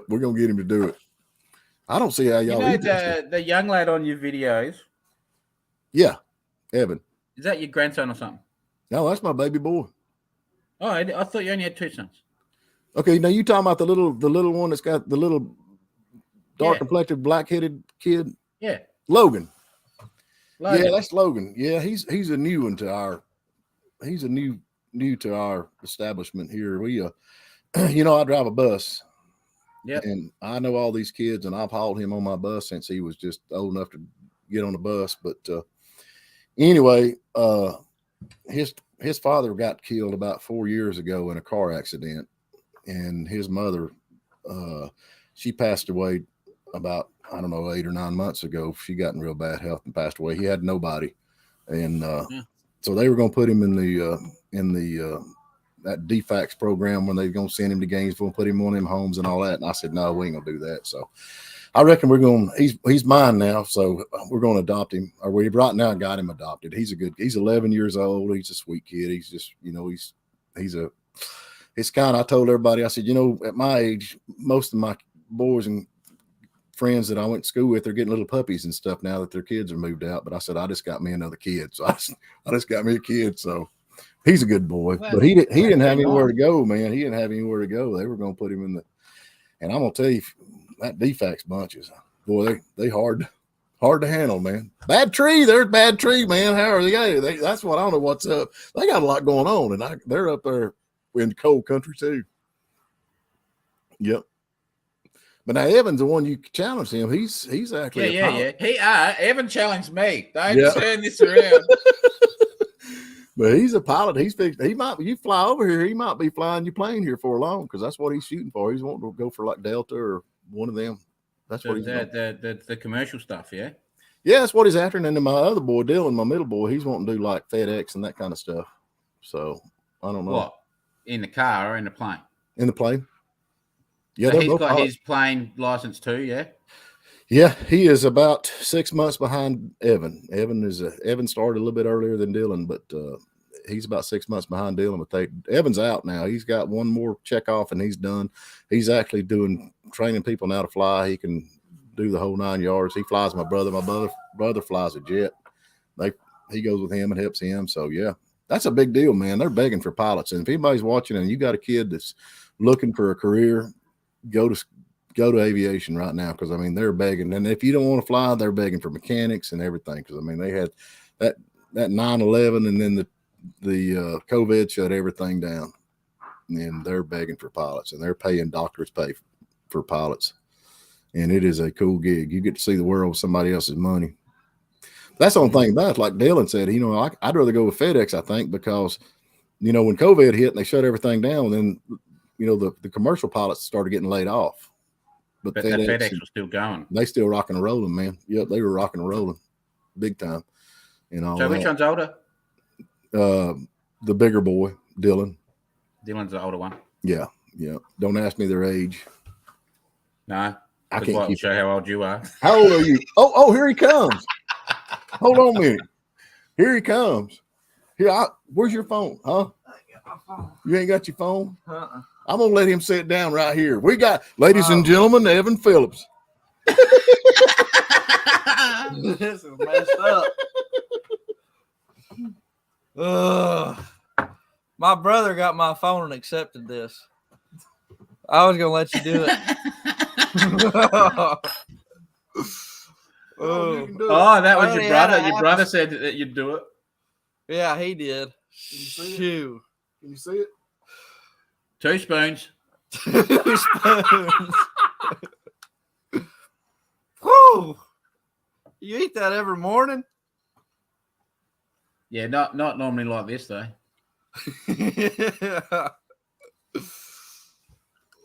We're gonna get him to do it. I don't see how y'all. The young lad on your videos. Yeah, Evan. Is that your grandson or something? No, that's my baby boy. Oh, I thought you only had 2 sons. Okay, now you talking about the little one that's got the little dark complected black headed kid? Yeah. Logan. Yeah, that's Logan. Yeah, he's a new one to our. He's a new to our establishment here. We I drive a bus. Yeah. And I know all these kids, and I've hauled him on my bus since he was just old enough to get on the bus. But anyway, his father got killed about 4 years ago in a car accident, and his mother, she passed away about 8 or 9 months ago. She got in real bad health and passed away. He had nobody, and so they were going to put him in the that DFAX program when they're going to send him to Gainesville and put him on them homes and all that. And I said, no, we ain't gonna do that. So I reckon he's mine now. So we're going to adopt him, or we right now got him adopted. He's 11 years old. He's a sweet kid. He's just, it's kind of, I told everybody, I said, at my age, most of my boys and friends that I went to school with, they're getting little puppies and stuff now that their kids are moved out. But I said, I just got me another kid. So I just got me a kid. So he's a good boy, but he didn't have anywhere to go, man. He didn't have anywhere to go. They were going to put him in and I'm going to tell you, that DFAX bunch is, boy, they hard to handle, man. Bad tree, there's bad tree, man. How are they? That's what I don't know what's up. They got a lot going on, and they're up there in the cold country too. Yep. But now Evan's the one you challenged him. He's actually yeah. Evan challenged me. Don't turn this around. But he's a pilot. You fly over here, he might be flying your plane here for long, because that's what he's shooting for. He's wanting to go for like Delta or one of them. That's what he's the commercial stuff, yeah? Yeah, that's what he's after. And then my other boy, Dylan, my middle boy, he's wanting to do like FedEx and that kind of stuff. So I don't know. What? In the car or in the plane? In the plane. Yeah, so he's got his plane license too, yeah? Yeah, he is about 6 months behind Evan. Evan started a little bit earlier than Dylan, but he's about 6 months behind Dylan. But Evan's out now. He's got one more check off and he's done. He's actually training people now to fly. He can do the whole 9 yards. He flies my brother. My brother flies a jet. He goes with him and helps him. So yeah, that's a big deal, man. They're begging for pilots. And if anybody's watching and you got a kid that's looking for a career, go to aviation right now, because I mean they're begging. And if you don't want to fly, they're begging for mechanics and everything, because I mean they had that 9/11 and then the COVID shut everything down, and they're begging for pilots, and they're paying doctors pay for pilots, and it is a cool gig. You get to see the world with somebody else's money. That's the only thing about it. Like Dylan said, I'd rather go with FedEx, I think, because when COVID hit and they shut everything down, then the commercial pilots started getting laid off. But FedEx was still going. They still rocking and rolling, man. Yep, they were rocking and rolling big time. So which one's older? The bigger boy, Dylan. Dylan's the older one. Yeah. Don't ask me their age. No. I can't show how old you are. How old are you? Oh, here he comes. Hold on a minute. Here he comes. Where's your phone? Huh? I got my phone. You ain't got your phone? Uh-uh. I'm going to let him sit down right here. We got, ladies and gentlemen, Evan Phillips. This is messed up. My brother got my phone and accepted this. I was going to let you do it. That was your brother. Your brother said that you'd do it. Yeah, he did. Shoot. Can you see it? 2 spoons. 2 spoons. Whew. You eat that every morning? Yeah, not normally like this though.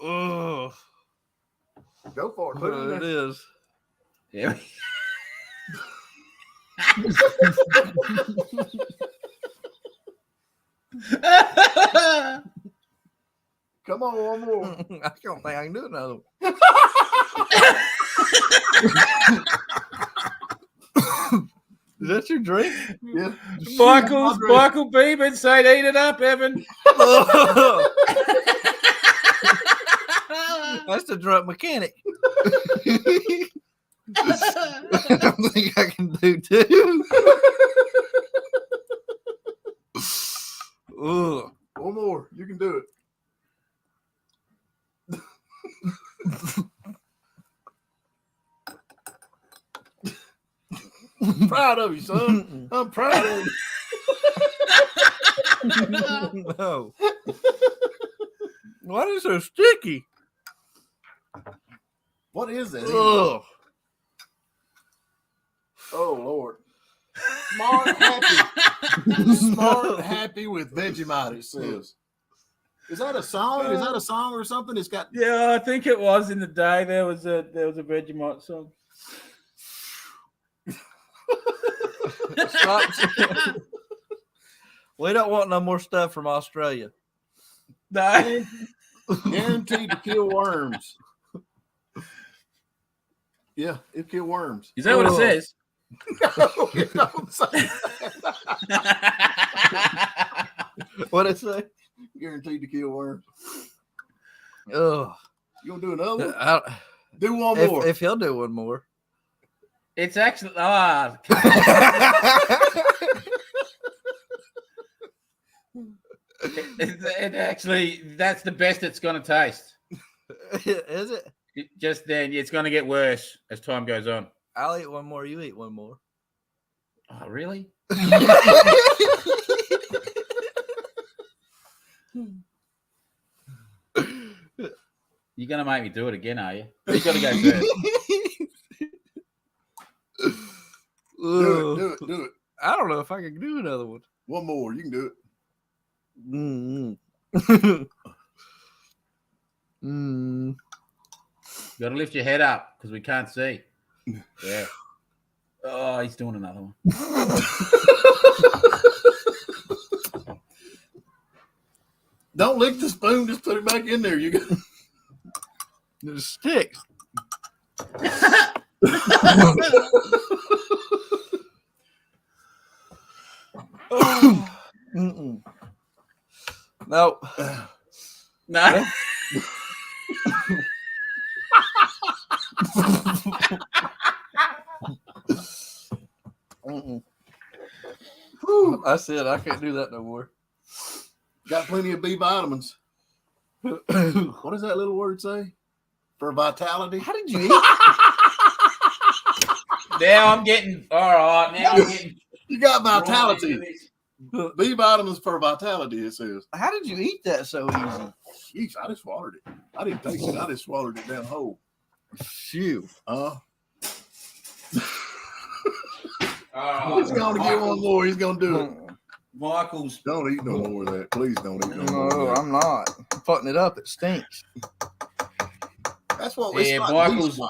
Oh. Go for it. Put it in It is. Yeah. Come on, one more. I don't think I can do another one. Is that your drink? Yeah. Michael Beeman said, "Eat it up, Evan." That's the drunk mechanic. I think I can do too. Ugh. One more. You can do it. proud of you, son. I'm proud of you. No. Why is it so sticky? What is that? Ugh. Oh, Lord. Smart, happy. Smart, happy with Vegemite, it says. Is that a song? Is that a song or something? It's got. Yeah, I think it was in the day. There was a Vegemite song. We don't want no more stuff from Australia. No. Guaranteed to kill worms. Yeah, it kill worms. Is that what it says? No, it don't say that. What'd it say? Guaranteed to kill worms. Ugh. You gonna do another one? Do one more. If he'll do one more. It's actually it actually, that's the best it's going to taste. Is it? Just then, it's going to get worse as time goes on. I'll eat one more. You eat one more. Oh, really? You're going to make me do it again, are you? You got to go first. Do it. I don't know if I can do another one. One more. You can do it. Got to lift your head up because we can't see. Yeah. Oh, he's doing another one. Don't lick the spoon. Just put it back in there. You go. It sticks. No. No. I said I can't do that no more. Got plenty of B vitamins. What does that little word say? For vitality? How did you eat? Now I'm getting all right. Now I'm getting. You got vitality. B vitamins for vitality, it says. How did you eat that so easy? Jeez, I just swallowed it. I didn't taste it. I just swallowed it down whole. Phew. He's going to get one more. He's going to do it. Michael's. Don't eat no more of that. Please don't eat no more. No, I'm not. I'm putting it up. It stinks. That's what Yeah, Michael's.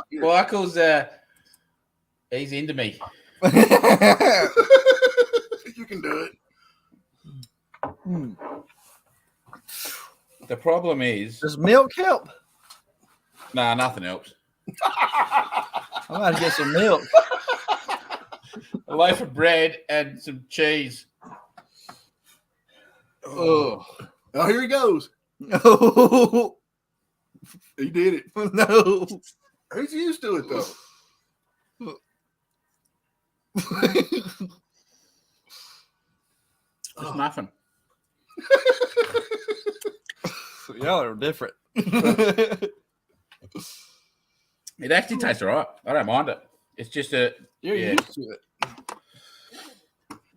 He's into me. You can do it. The problem is. Does milk help? Nah, nothing helps. I'm about to get some milk. A loaf of bread and some cheese. Oh, here he goes. No. He did it. No. He's used to it, though. Just nothing. Y'all are different. It actually tastes all right. I don't mind it. It's just You're used to it.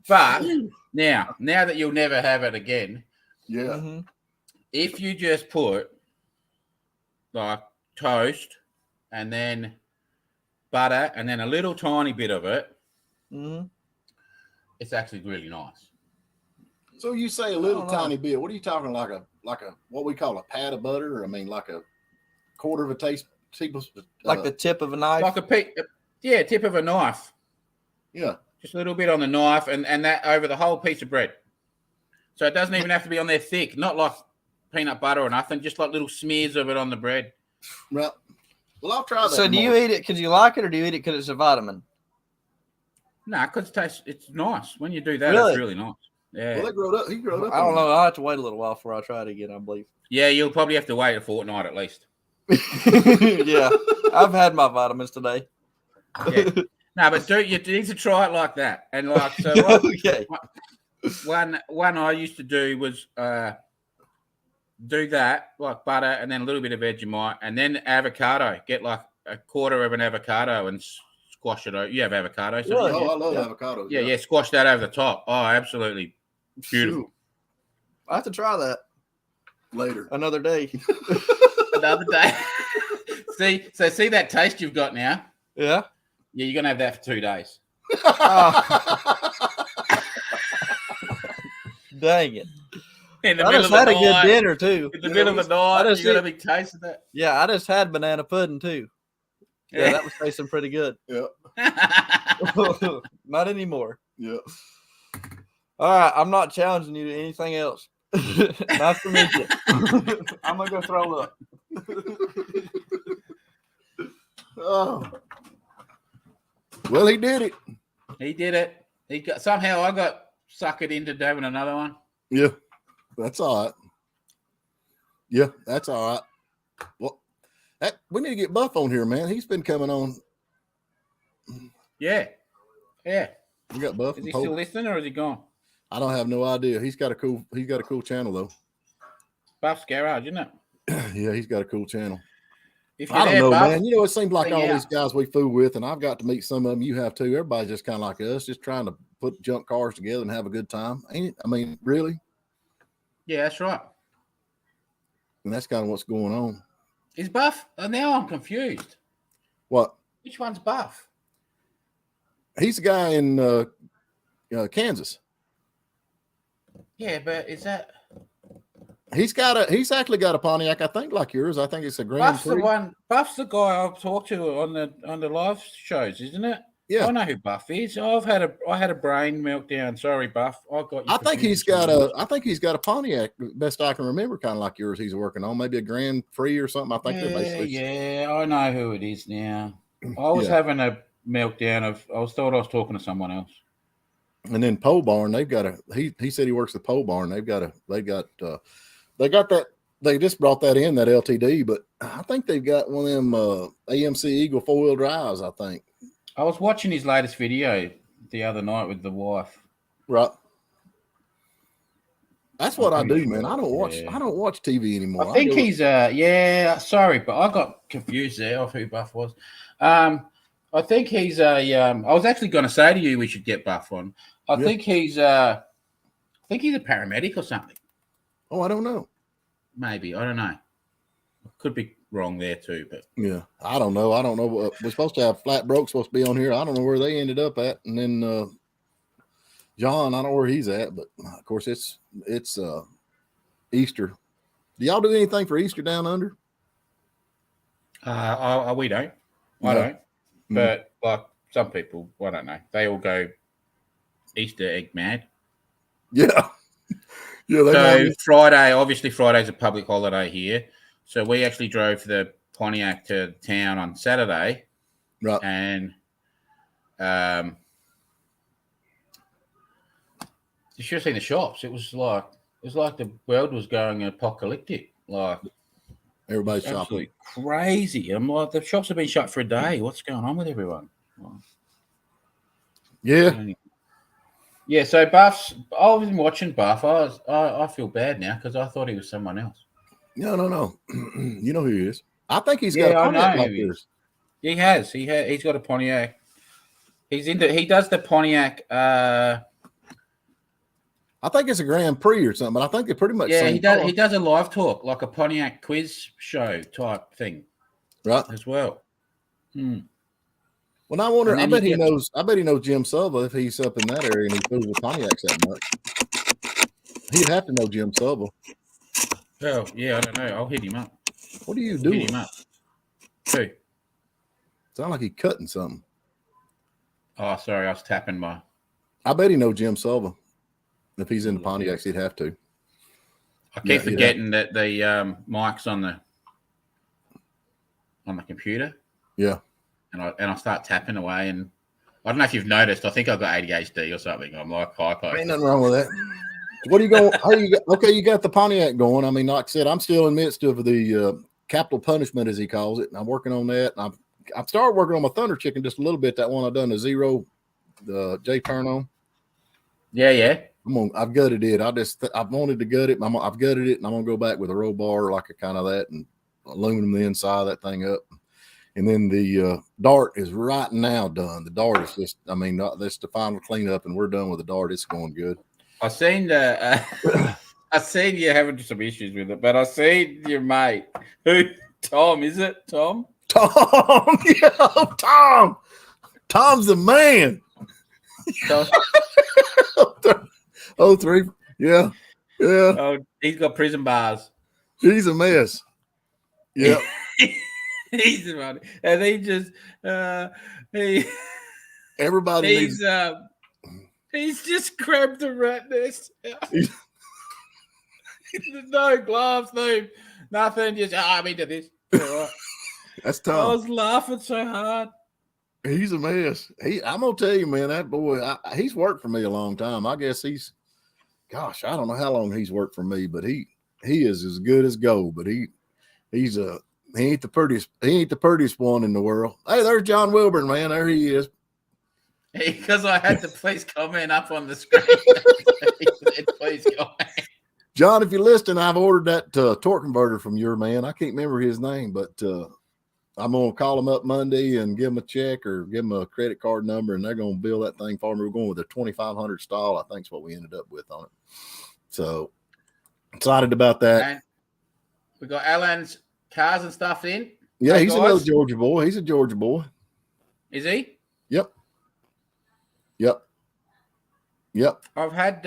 But now that you'll never have it again, yeah. If you just put like toast and then butter and then a little tiny bit of it, it's actually really nice. So you say a little tiny bit. What are you talking, like a what we call a pat of butter? Or, I mean, like a quarter of a tablespoon, like the tip of a knife, like tip of a knife. Yeah, just a little bit on the knife, and that over the whole piece of bread. So it doesn't even have to be on there thick, not like peanut butter or nothing. Just like little smears of it on the bread. Well, I'll try that. So do you eat it because you like it, or do you eat it because it's a vitamin? Nah, because it's nice when you do that. Really? It's really nice. Yeah. Well, he growed up. I don't know. I'll have to wait a little while before I try it again, I believe. Yeah, you'll probably have to wait a fortnight at least. Yeah, I've had my vitamins today. Yeah. No, but you need to try it like that. And like so okay. One I used to do was do that, like butter and then a little bit of Vegemite and then avocado. Get like a quarter of an avocado and squash it over. You have avocado. So I love avocado. Yeah, squash that over the top. Oh, absolutely beautiful. Shoot. I have to try that later. Another day. Another day. See that taste you've got now? Yeah. Yeah, you're gonna have that for 2 days. Dang it. In the I middle just of the had night, a good dinner too. In the middle of the night, you're gonna be tasting that. Yeah, I just had banana pudding too. Yeah, that was tasting pretty good. Yeah. Not anymore. Yeah. All right, I'm not challenging you to anything else. Nice to meet you. I'm gonna go throw up. Oh. Well, he did it. He did it. Somehow I got suckered into doing another one. Yeah, that's all right. Yeah, that's all right. Well, we need to get Buff on here, man. He's been coming on. Yeah. We got Buff. Is he still listening or is he gone? I don't have no idea. He's got a cool channel though. Buff's Garage, isn't it? Yeah, he's got a cool channel. I don't know, Buff, man. You know, it seems like all these guys we fool with, and I've got to meet some of them. You have too. Everybody's just kind of like us, just trying to put junk cars together and have a good time. Ain't it? I mean, really? Yeah, that's right. And that's kind of what's going on. Is Buff? Now I'm confused. What? Which one's Buff? He's the guy in Kansas. Yeah, but is that? He's actually got a Pontiac, I think, like yours. I think it's a Grand Prix. Buff's the guy I've talked to on the live shows, isn't it? Yeah, I know who Buff is. I had a brain meltdown. Sorry, Buff. I think he's got a Pontiac. Best I can remember, kind of like yours. He's working on maybe a Grand Prix or something. I think they're basically. Yeah, I know who it is now. I was having a meltdown I thought I was talking to someone else. And then Pole Barn, they've got he said he works at Pole Barn. They got that. They just brought that LTD, but I think they've got one of them AMC Eagle 4-wheel drives, I think. I was watching his latest video the other night with the wife. Right. That's what I do, man. I don't watch TV anymore. I think he's sorry, but I got confused there of who Buff was. I think he's I was actually going to say to you we should get Buff on. I think he's a paramedic or something. Oh, I don't know. Maybe. I don't know. Could be wrong there too, but yeah, I don't know. We're supposed to have Flat Broke supposed to be on here. I don't know where they ended up at. And then John, I don't know where he's at, but of course it's Easter. Do y'all do anything for Easter down under? We don't. I don't. But like some people, I don't know. They all go Easter egg mad. Yeah. So Friday's a public holiday here. So we actually drove the Pontiac to town on Saturday. Right. And you should have seen the shops. It was like the world was going apocalyptic. Like everybody's shopping. Crazy. I'm like, the shops have been shut for a day. What's going on with everyone? Yeah. Yeah, so Buff's. I've been watching Buff. I feel bad now because I thought he was someone else. No. You know who he is. I think he's got a Pontiac like yours. He has. He's got a Pontiac. He does the Pontiac. I think it's a Grand Prix or something, but I think they're pretty much. Yeah, he does. He does a live talk, like a Pontiac quiz show type thing, right? As well. Well, I wonder. I bet he knows Jim Silva if he's up in that area and he fools with Pontiacs that much. He'd have to know Jim Silva. Oh yeah, I don't know. I'll hit him up. What are you doing? Hit him up. Who? Sound like he's cutting something. Oh, sorry, I was tapping my. I bet he knows Jim Silva. If he's in the Pontiacs, he'd have to. I keep forgetting that the mic's on the computer. Yeah. And I start tapping away, and I don't know if you've noticed. I think I've got ADHD or something. I'm like hypo. Ain't nothing wrong with that. What are you going? Okay, you got the Pontiac going. I mean, like I said, I'm still in the midst of the capital punishment, as he calls it, and I'm working on that. And I've started working on my Thunder Chicken just a little bit. That one I've done the J turn on. Yeah. I've gutted it. I wanted to gut it. I've gutted it, and I'm gonna go back with a roll bar like a kind of that and aluminum the inside of that thing up. And then the dart is right now done. The dart is just, I mean, that's the final cleanup, and we're done with the dart. It's going good. I seen I seen you having some issues with it, but I seen your mate, who Tom, is it Tom? Tom, yeah, Tom. Tom's the man. Tom. Oh, 3, yeah. Oh, he's got prison bars. He's a mess. Yeah. He's about it. And he just Everybody he's just grabbed the rat nest. No gloves, no nothing, just I'm into this. Right. That's tough. I was laughing so hard. He's a mess. I'm gonna tell you, man, that boy, he's worked for me a long time. I guess I don't know how long he's worked for me, but he is as good as gold. But he ain't the prettiest one in the world. Hey, there's John Wilburn, man. There he is. Because I had the please comment up on the screen. Please comment. John, if you're listening, I've ordered that torque converter from your man. I can't remember his name, but I'm going to call him up Monday and give him a check or give him a credit card number, and they're going to build that thing for me. We're going with a 2500 style, I think is what we ended up with on it. So excited about that. And we got Alan's cars and stuff in. Yeah, he's another Georgia boy. He's a Georgia boy. Is he? Yep. I've had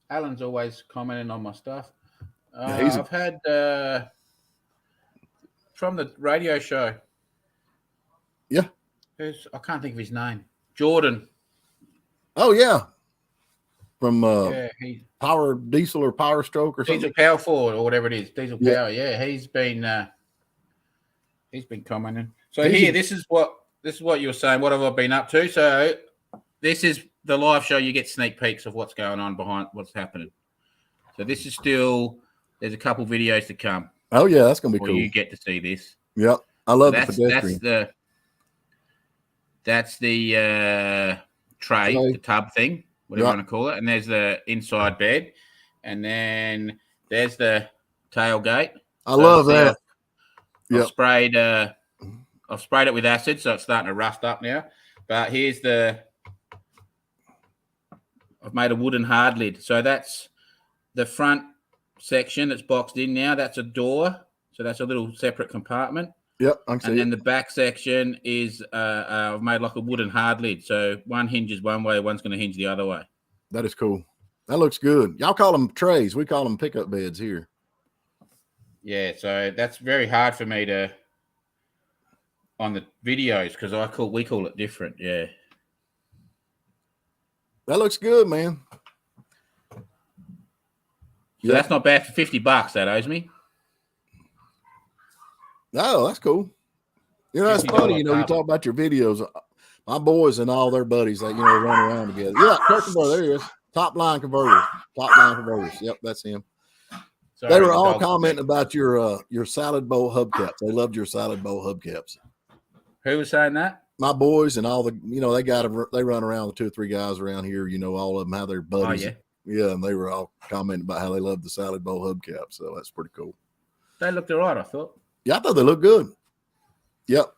Alan's always commenting on my stuff. I've had from the radio show. Yeah. I can't think of his name. Jordan. Oh yeah. From Power Diesel or Power Stroke or something. Diesel Power Ford or whatever it is. Diesel Power. Yeah, he's been commenting. So this is what you were saying. What have I been up to? So this is the live show. You get sneak peeks of what's going on behind what's happening. So this is still. There's a couple videos to come. Oh yeah, that's gonna be cool. You get to see this. Yep, I love the pedestrian. That's the tray, the tub thing, whatever you want to call it. And there's the inside bed, and then there's the tailgate. I love that. I've sprayed it with acid, so it's starting to rust up now. But here's I've made a wooden hard lid. So that's the front section that's boxed in now. That's a door. So that's a little separate compartment. Yep. And then the back section is I've made like a wooden hard lid. So one hinges one way, one's going to hinge the other way. That is cool. That looks good. Y'all call them trays. We call them pickup beds here. Yeah. So that's very hard for me to on the videos because we call it different. Yeah. That looks good, man. So that's not bad for $50. That owes me. No, that's cool. You know, that's funny. You talk about your videos. My boys and all their buddies that run around together. Yeah, there he is. Top line converters. Yep, that's him. Sorry, they were all commenting about your salad bowl hubcaps. They loved your salad bowl hubcaps. Who was saying that? My boys and all the, they run around with 2 or 3 guys around here. All of them have their buddies. Oh, yeah. Yeah, and they were all commenting about how they love the salad bowl hubcap. So that's pretty cool. They looked all right, I thought. Yeah, I thought they looked good. Yep.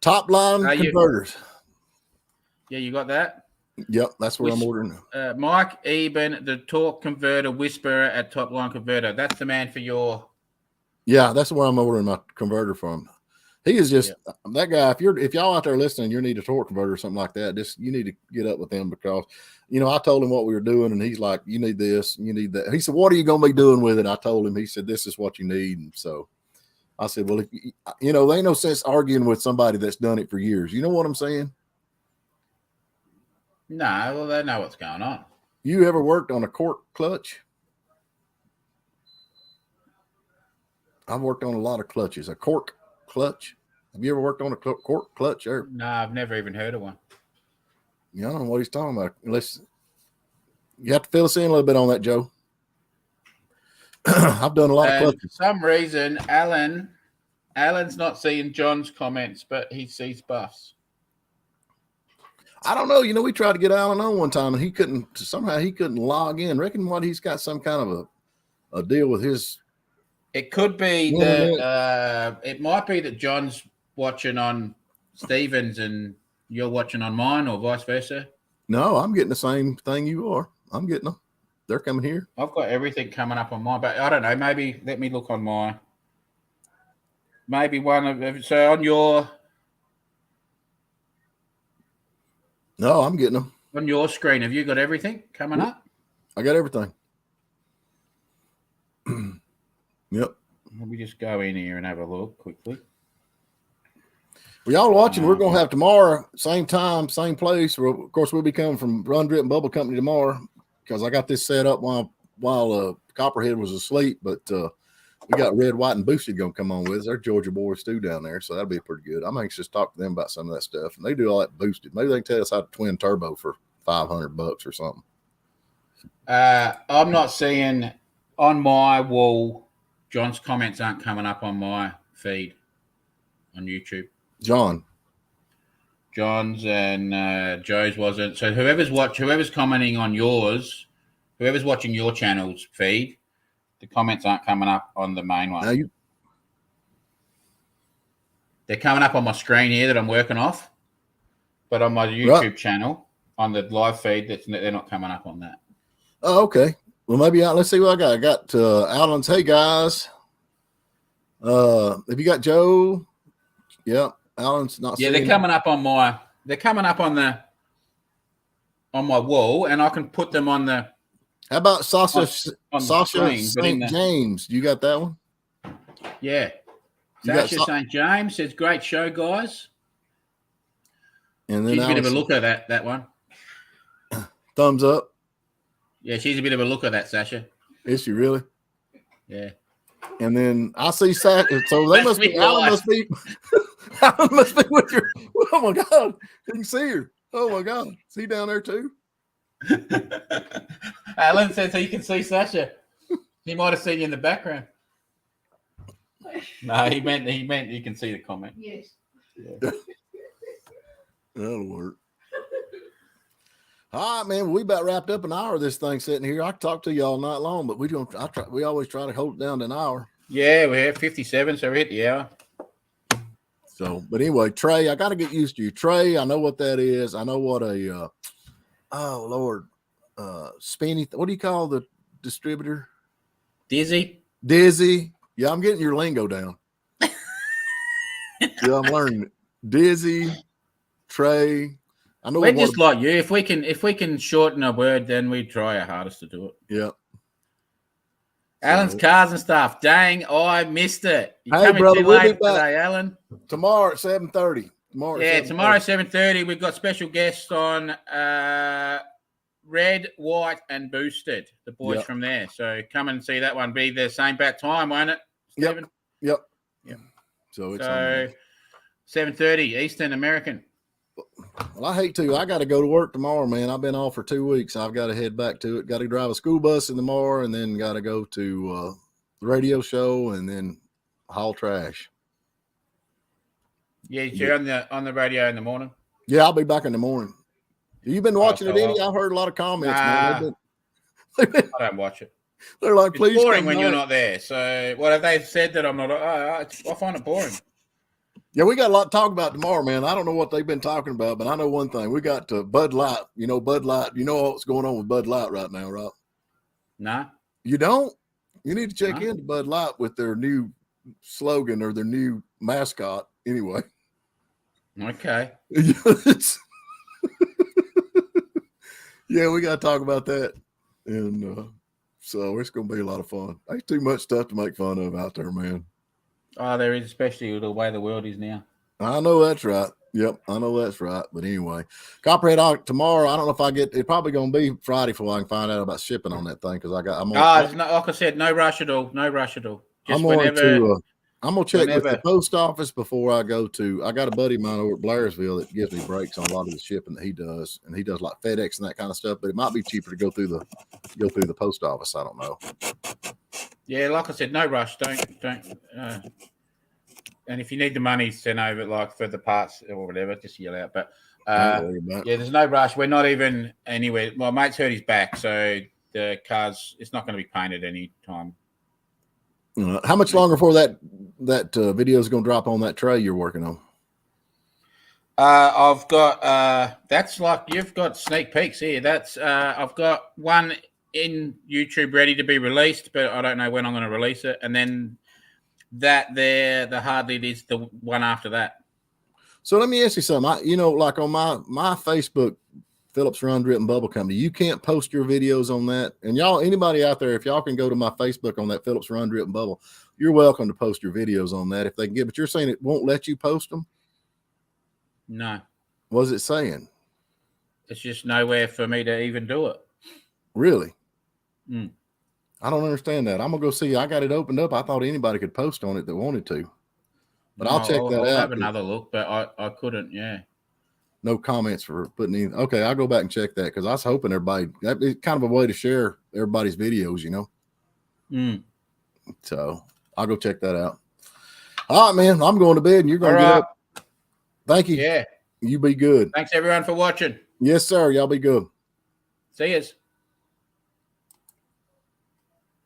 Top line converters. Yeah, you got that? Yep, that's what I'm ordering. Mike Eben, the torque converter whisperer at Top Line Converter. That's the man for your. Yeah, that's where I'm ordering my converter from. He is just that guy. If y'all out there listening, you need a torque converter or something like that. You need to get up with him because, I told him what we were doing, and he's like, "You need this, you need that." He said, "What are you going to be doing with it?" I told him. He said, "This is what you need." And so I said, "Well, there ain't no sense arguing with somebody that's done it for years." You know what I'm saying? No, well, they know what's going on. You ever worked on a cork clutch? I've worked on a lot of clutches. A cork clutch. Have you ever worked on a cork clutch? No, I've never even heard of one. I don't know what he's talking about. You have to fill us in a little bit on that, Joe. I've done a lot of clutches. For some reason, Alan's not seeing John's comments, but he sees Buff's. I don't know. We tried to get Alan on one time, and he couldn't log in. Reckon what he's got some kind of a deal with his It could be that it might be that John's watching on Stevens and you're watching on mine, or vice versa. No, I'm getting the same thing you are. I'm getting them. They're coming here. I've got everything coming up on mine, but I don't know. Maybe let me look on mine. Maybe one of so on your. No, I'm getting them on your screen. Have you got everything coming up? I got everything. Yep. Let me just go in here and have a look quickly. Well, y'all watching, we're going to have tomorrow, same time, same place. Of course, we'll be coming from Run Drip and Bubble Company tomorrow because I got this set up while Copperhead was asleep. But we got Red, White, and Boosted going to come on with us. They're Georgia boys too down there, so that'll be pretty good. I'm anxious to talk to them about some of that stuff. And they do all that boosted. Maybe they can tell us how to twin turbo for $500 or something. I'm not seeing on my wall. John's comments aren't coming up on my feed on YouTube. John's and Joe's wasn't. So whoever's commenting on yours, whoever's watching your channel's feed, the comments aren't coming up on the main one. They're coming up on my screen here that I'm working off, but on my YouTube channel, on the live feed, they're not coming up on that. Oh, okay. Well, maybe let's see what I got. I got Alan's. Hey guys, have you got Joe? Yeah, Alan's not. Yeah, they're coming up on my. They're coming up on my wall, and I can put them on the. How about Sasha St. James? You got that one? Yeah, Sasha St. James says, "Great show, guys." And then she's a bit of a looker. That one. Thumbs up. Yeah, she's a bit of a looker, that Sasha. Is she really? Yeah. And then I see Sasha. So they must be. Alan must be. Alan must be with your. Oh my God! You can see her. Oh my God! Is he down there too? Alan says so you can see Sasha. He might have seen you in the background. No, he meant you can see the comment. Yes. Yeah. That'll work. All right, man. We about wrapped up an hour of this thing sitting here. I could talk to you all night long, but we always try to hold it down to an hour. Yeah, we're at 57, so we're at the hour. So, but anyway, Trey, I got to get used to you. Trey, I know what that is. I know what a, oh Lord, Spinny. What do you call the distributor? Dizzy. Yeah, I'm getting your lingo down. Yeah, I'm learning it. Dizzy, Trey. I know we're just like you. If we can shorten a word, then we try our hardest to do it. Yeah. Alan's cars and stuff. Dang, I missed it. Hey, brother, we'll be back today, Alan. Tomorrow at 7:30. Tomorrow at 7:30. We've got special guests on Red, White, and Boosted. The boys from there. So come and see that one. Be the same back time, won't it, Stephen? Yep. So it's 7:30 Eastern American. Well, I hate to. I got to go to work tomorrow, man. I've been off for 2 weeks. I've got to head back to it. Got to drive a school bus in the morning, and then got to go to the radio show, and then haul trash. Yeah, you're on the radio in the morning. Yeah, I'll be back in the morning. You've been watching it, Eddie? I've heard a lot of comments, man. I don't watch it. They're like, please. It's boring when you're not there. So, what have they said that I'm not? I find it boring. Yeah, we got a lot to talk about tomorrow, man. I don't know what they've been talking about, but I know one thing. We got Bud Light. You know, Bud Light. You know what's going on with Bud Light right now, right? Nah. You don't? You need to check into Bud Light with their new slogan or their new mascot. Anyway. Okay. Yeah, we got to talk about that. And so it's going to be a lot of fun. Ain't too much stuff to make fun of out there, man. Oh, there is, especially the way the world is now. I know that's right. Yep, I know that's right. But anyway, Copperhead tomorrow. I don't know if I get. It's probably going to be Friday before I can find out about shipping on that thing because like I said, no rush at all. No rush at all. Just I'm gonna check with the post office before I go to. I got a buddy of mine over at Blairsville that gives me breaks on a lot of the shipping that he does, and he does like FedEx and that kind of stuff. But it might be cheaper to go through the post office. I don't know. Yeah, like I said, no rush. Don't. And if you need the money sent over, like for the parts or whatever, just yell out. But there's no rush. We're not even anywhere. My mate's hurt his back, so the car's it's not going to be painted any time How much longer before that video is going to drop on that tray you're working on? I've got that's like you've got sneak peeks here. That's I've got one in YouTube ready to be released, but I don't know when I'm going to release it. And then that there, the hard lid is the one after that. So let me ask you something. Like on my Facebook, Phillips Run Drip and Bubble Company, you can't post your videos on that. And y'all, anybody out there, if y'all can go to my Facebook on that Phillips Run Drip and Bubble, you're welcome to post your videos on that if they can get. But you're saying it won't let you post them? No. What is it saying? It's just nowhere for me to even do it. Really? Mm. I don't understand that. I'm gonna go see. I got it opened up. I thought anybody could post on it that wanted to. But I'll check that out. I'll have another look, but I couldn't. Yeah. No comments for putting in. Okay, I'll go back and check that because I was hoping everybody. That is kind of a way to share everybody's videos, Mm. So I'll go check that out. All right, man. I'm going to bed, and you're going to get up. Thank you. Yeah. You be good. Thanks everyone for watching. Yes, sir. Y'all be good. See yous.